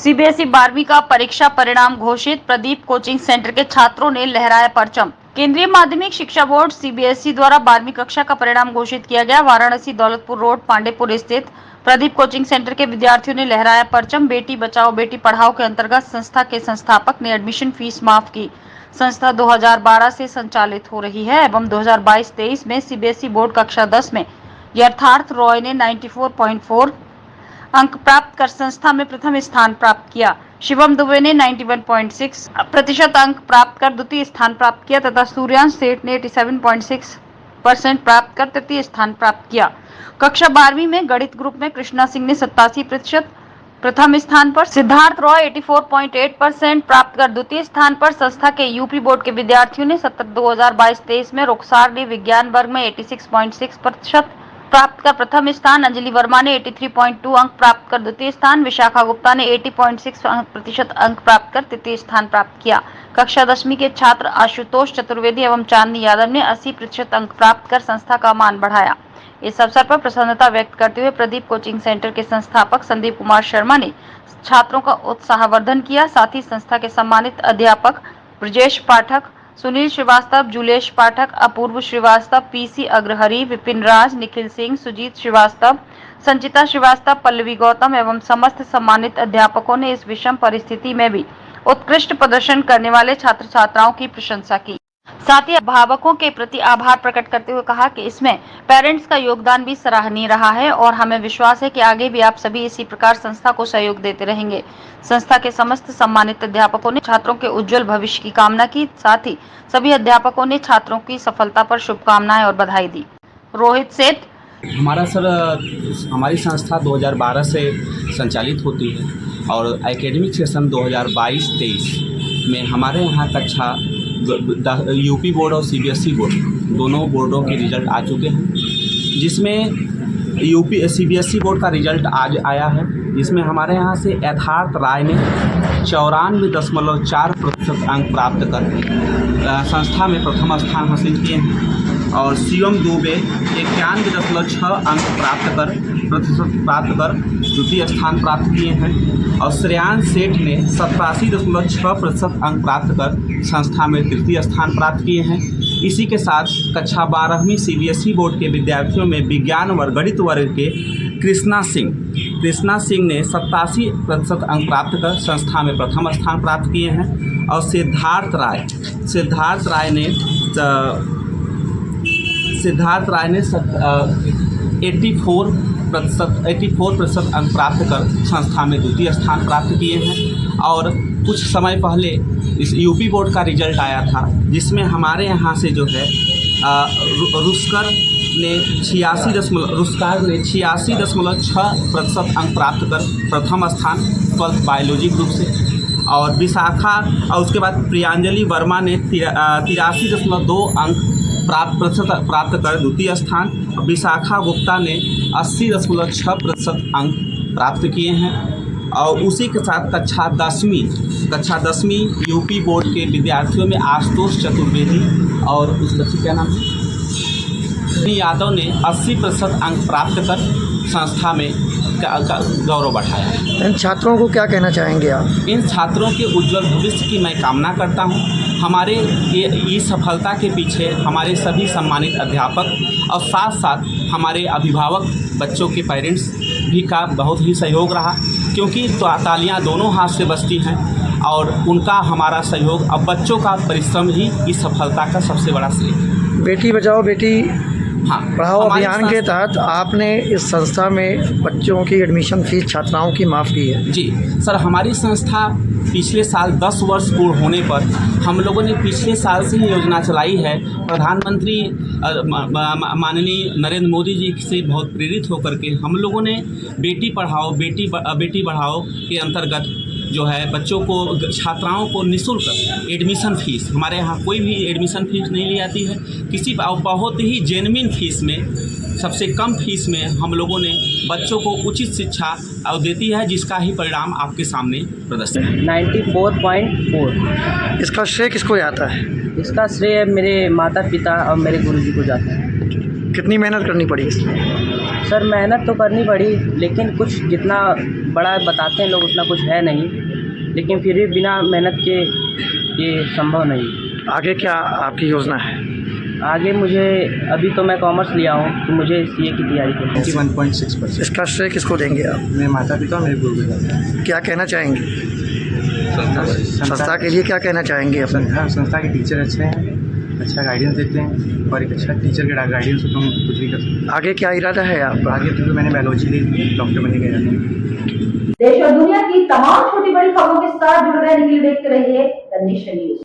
CBSE 12वीं का परीक्षा परिणाम घोषित। प्रदीप कोचिंग सेंटर के छात्रों ने लहराया परचम। केंद्रीय माध्यमिक शिक्षा बोर्ड सीबीएसई द्वारा 12वीं कक्षा का परिणाम घोषित किया गया। वाराणसी दौलतपुर रोड पांडेपुर स्थित प्रदीप कोचिंग सेंटर के विद्यार्थियों ने लहराया परचम। बेटी बचाओ बेटी पढ़ाओ के अंतर्गत संस्था के संस्थापक ने एडमिशन फीस माफ की। संस्था 2012 से संचालित हो रही है एवं 2022-23 में सीबीएसई बोर्ड कक्षा 10 में यथार्थ रॉय ने 94.4 अंक प्राप्त कर संस्था में प्रथम स्थान प्राप्त किया। शिवम दुबे ने 91.6% अंक प्राप्त कर द्वितीय स्थान प्राप्त किया तथा सूर्यांश सेठ ने 87.6% प्राप्त कर तृतीय स्थान प्राप्त किया। कक्षा 12वीं में गणित ग्रुप में कृष्णा सिंह ने 87% प्रथम स्थान पर, सिद्धार्थ रॉय 84.8% प्राप्त कर द्वितीय स्थान पर। संस्था के यूपी बोर्ड के विद्यार्थियों ने सत्र 2022-23 में रुखसार ने विज्ञान वर्ग में 86.6% प्राप्त कर प्रथम स्थान, अंजलि वर्मा ने 83.2 अंक प्राप्त कर द्वितीय स्थान, विशाखा गुप्ता ने 80.6% अंक प्राप्त कर तृतीय स्थान प्राप्त किया। कक्षा 10वीं के छात्र आशुतोष चतुर्वेदी एवं चांदनी यादव ने 80% अंक प्राप्त कर संस्था का मान बढ़ाया। इस अवसर पर प्रसन्नता व्यक्त करते हुए प्रदीप कोचिंग सेंटर के संस्थापक संदीप कुमार शर्मा ने छात्रों का उत्साहवर्धन किया। साथ ही संस्था के सम्मानित अध्यापक ब्रजेश पाठक, सुनील श्रीवास्तव, जुलेश पाठक, अपूर्व श्रीवास्तव, पीसी अग्रहरि, विपिन राज, निखिल सिंह, सुजीत श्रीवास्तव, संचिता श्रीवास्तव, पल्लवी गौतम एवं समस्त सम्मानित अध्यापकों ने इस विषम परिस्थिति में भी उत्कृष्ट प्रदर्शन करने वाले छात्र छात्राओं की प्रशंसा की। साथ ही अभिभावकों के प्रति आभार प्रकट करते हुए कहा कि इसमें पेरेंट्स का योगदान भी सराहनीय रहा है और हमें विश्वास है कि आगे भी आप सभी इसी प्रकार संस्था को सहयोग देते रहेंगे। संस्था के समस्त सम्मानित अध्यापकों ने छात्रों के उज्जवल भविष्य की कामना की। साथ ही सभी अध्यापकों ने छात्रों की सफलता पर शुभकामनाएं और बधाई दी। रोहित सेठ, हमारी संस्था 2012 से संचालित होती है और एकेडमिक सेशन 2022-23 में हमारे यहाँ कक्षा यूपी बोर्ड और सीबीएसई बोर्ड दोनों बोर्डों के रिजल्ट आ चुके हैं, जिसमें सीबीएसई बोर्ड का रिजल्ट आज आया है, जिसमें हमारे यहाँ से यथार्थ राय ने 94.4% अंक प्राप्त कर संस्था में प्रथम स्थान हासिल किए हैं और शिवम दुबे 91.6 अंक प्राप्त कर द्वितीय स्थान प्राप्त किए हैं और श्रेयांश सेठ ने 87.6% अंक प्राप्त कर संस्था में तृतीय स्थान प्राप्त किए हैं। इसी के साथ कक्षा 12वीं सीबीएसई बोर्ड के विद्यार्थियों में विज्ञान वर्ग गणित वर्ग के कृष्णा सिंह ने 87% अंक प्राप्त कर संस्था में प्रथम स्थान प्राप्त किए हैं और सिद्धार्थ राय ने 84% अंक प्राप्त कर संस्था में द्वितीय स्थान प्राप्त किए हैं। और कुछ समय पहले इस यूपी बोर्ड का रिजल्ट आया था, जिसमें हमारे यहाँ से जो है रुस्कार ने 86.6% अंक प्राप्त कर प्रथम स्थान 12th बायोलॉजी ग्रुप से, और विशाखा और उसके बाद प्रियांजलि वर्मा ने 83.2 अंक प्राप्त कर द्वितीय स्थान, विशाखा गुप्ता ने 80.6% अंक प्राप्त किए हैं। और उसी के साथ कक्षा 10वीं यूपी बोर्ड के विद्यार्थियों में आशुतोष चतुर्वेदी और उस बच्चे क्या नाम है यादव ने 80% अंक प्राप्त कर संस्था में गौरव बढ़ाया। इन छात्रों को क्या कहना चाहेंगे आप? इन छात्रों के उज्जवल भविष्य की मैं कामना करता हूं। हमारे ये सफलता के पीछे हमारे सभी सम्मानित अध्यापक और साथ साथ हमारे अभिभावक, बच्चों के पेरेंट्स भी का बहुत ही सहयोग रहा, क्योंकि तालियां दोनों हाथ से बजती हैं और उनका हमारा सहयोग, अब बच्चों का परिश्रम ही इस सफलता का सबसे बड़ा श्रेय। बेटी बचाओ बेटी पढ़ाओ अभियान के संस्था तहत आपने इस संस्था में बच्चों की एडमिशन फीस छात्राओं की माफ़ की है। जी सर, हमारी संस्था पिछले साल 10 वर्ष पूर्ण होने पर हम लोगों ने पिछले साल से ही योजना चलाई है। प्रधानमंत्री माननीय नरेंद्र मोदी जी से बहुत प्रेरित होकर के हम लोगों ने बेटी बढ़ाओ के अंतर्गत जो है बच्चों को, छात्राओं को निःशुल्क एडमिशन फीस, हमारे यहाँ कोई भी एडमिशन फीस नहीं ली जाती है, किसी बहुत ही जेन्युइन फीस में, सबसे कम फीस में हम लोगों ने बच्चों को उचित शिक्षा देती है, जिसका ही परिणाम आपके सामने प्रदर्शित है। 94.4। इसका श्रेय किसको जाता है? इसका श्रेय मेरे माता पिता और मेरे गुरुजी को जाता है। कितनी मेहनत करनी पड़ी इसमें? सर मेहनत तो करनी पड़ी, लेकिन कुछ जितना बड़ा बताते हैं लोग उतना कुछ है नहीं, लेकिन फिर भी बिना मेहनत के ये संभव नहीं। आगे क्या आपकी योजना है? आगे मुझे, अभी तो मैं कॉमर्स लिया हूँ, तो मुझे सीए की तैयारी करनी है। 91.6%। इसका श्रेय किसको देंगे आप? मेरे माता पिता और मेरे गुरु। क्या कहना चाहेंगे संस्था के लिए, क्या कहना चाहेंगे अपने? संस्था के टीचर अच्छे हैं, अच्छा गाइडेंस देते हैं, और एक अच्छा टीचर के गाइडेंस से तो हम कुछ भी कर सकते हैं। आगे क्या इरादा है आपका? आगे तो मैंने बायोलॉजी ली, डॉक्टर बनने का इरादा है। देश और दुनिया की तमाम छोटी बड़ी खबरों के साथ जुड़े रहने के लिए देखते रहिए द नेशन न्यूज।